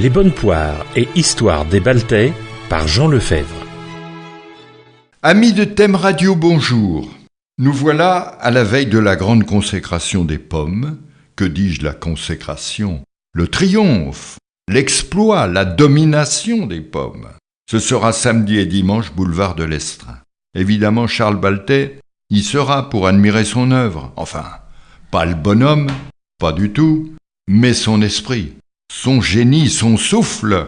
Les bonnes poires et Histoire des Baltais par Jean Lefebvre. Amis de Thème Radio, bonjour. Nous voilà à la veille de la grande consécration des pommes. Que dis-je, la consécration? Le triomphe, l'exploit, la domination des pommes. Ce sera samedi et dimanche, boulevard de l'Estrin. Évidemment, Charles Baltais y sera pour admirer son œuvre. Enfin, pas le bonhomme, pas du tout, mais son esprit, son génie, son souffle.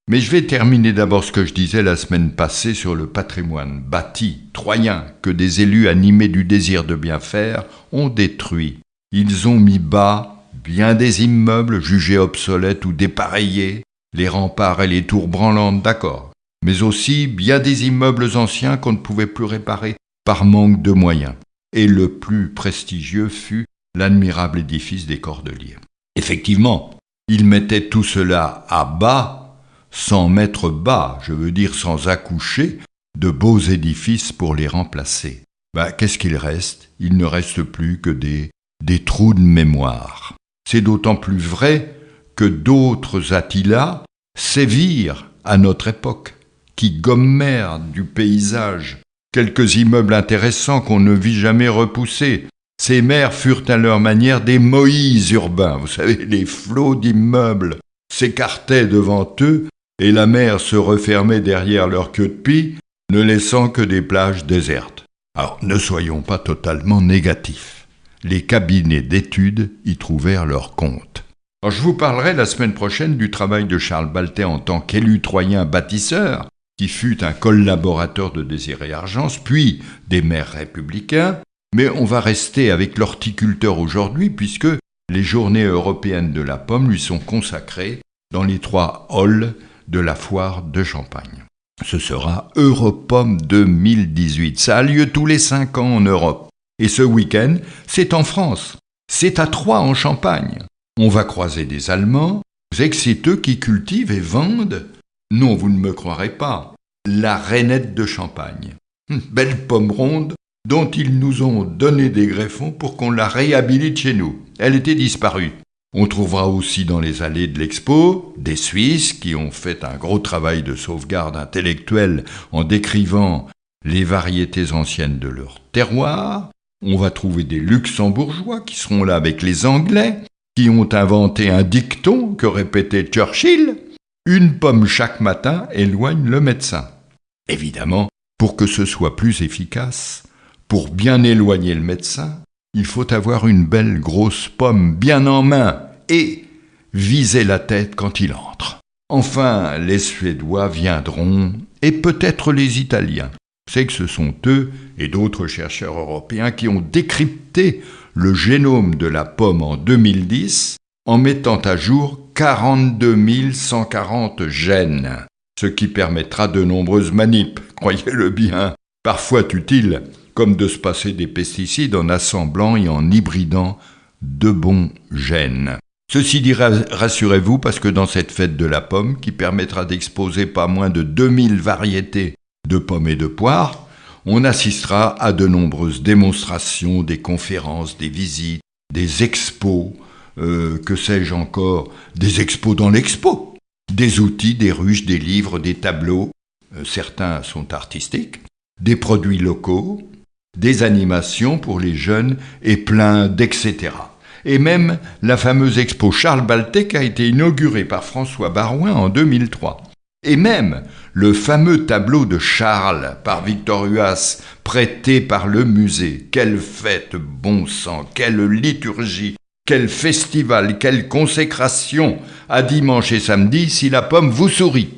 Mais je vais terminer d'abord ce que je disais la semaine passée sur le patrimoine bâti, troyen, que des élus animés du désir de bien faire ont détruit. Ils ont mis bas bien des immeubles jugés obsolètes ou dépareillés, les remparts et les tours branlantes, d'accord, mais aussi bien des immeubles anciens qu'on ne pouvait plus réparer par manque de moyens. Et le plus prestigieux fut l'admirable édifice des Cordeliers. Effectivement, ils mettaient tout cela à bas, sans mettre bas, je veux dire sans accoucher, de beaux édifices pour les remplacer. Qu'est-ce qu'il reste? Il ne reste plus que des trous de mémoire. C'est d'autant plus vrai que d'autres Attila sévirent à notre époque, qui gommèrent du paysage quelques immeubles intéressants qu'on ne vit jamais repousser. Ces maires furent à leur manière des Moïse urbains. Vous savez, les flots d'immeubles s'écartaient devant eux et la mer se refermait derrière leur queue de pie, ne laissant que des plages désertes. Alors, ne soyons pas totalement négatifs. Les cabinets d'études y trouvèrent leur compte. Alors, je vous parlerai la semaine prochaine du travail de Charles Baltais en tant qu'élu troyen bâtisseur, qui fut un collaborateur de Désiré Argence, puis des maires républicains. Mais on va rester avec l'horticulteur aujourd'hui, puisque les journées européennes de la pomme lui sont consacrées dans les 3 halls de la foire de Champagne. Ce sera Europomme 2018. Ça a lieu tous les 5 ans en Europe. Et ce week-end, c'est en France. C'est à Troyes en Champagne. On va croiser des Allemands. Vous savez que c'est eux qui cultivent et vendent, non, vous ne me croirez pas, la rainette de Champagne. Belle pomme ronde dont ils nous ont donné des greffons pour qu'on la réhabilite chez nous. Elle était disparue. On trouvera aussi dans les allées de l'expo des Suisses qui ont fait un gros travail de sauvegarde intellectuelle en décrivant les variétés anciennes de leur terroir. On va trouver des Luxembourgeois qui seront là avec les Anglais, qui ont inventé un dicton que répétait Churchill: « Une pomme chaque matin éloigne le médecin ». Évidemment, pour que ce soit plus efficace, pour bien éloigner le médecin, il faut avoir une belle grosse pomme bien en main et viser la tête quand il entre. Enfin, les Suédois viendront et peut-être les Italiens. C'est que ce sont eux et d'autres chercheurs européens qui ont décrypté le génome de la pomme en 2010 en mettant à jour 42 140 gènes, ce qui permettra de nombreuses manips, croyez-le bien, parfois utiles, comme de se passer des pesticides en assemblant et en hybridant de bons gènes. Ceci dit, rassurez-vous, parce que dans cette fête de la pomme, qui permettra d'exposer pas moins de 2000 variétés de pommes et de poires, on assistera à de nombreuses démonstrations, des conférences, des visites, des expos, que sais-je encore, des expos dans l'expo, des outils, des ruches, des livres, des tableaux, certains sont artistiques, des produits locaux, des animations pour les jeunes et plein d'etc. Et même la fameuse expo Charles Baltais qui a été inaugurée par François Barouin en 2003. Et même le fameux tableau de Charles par Victor Huas, prêté par le musée. Quelle fête, bon sang, quelle liturgie, quel festival, quelle consécration à dimanche et samedi si la pomme vous sourit.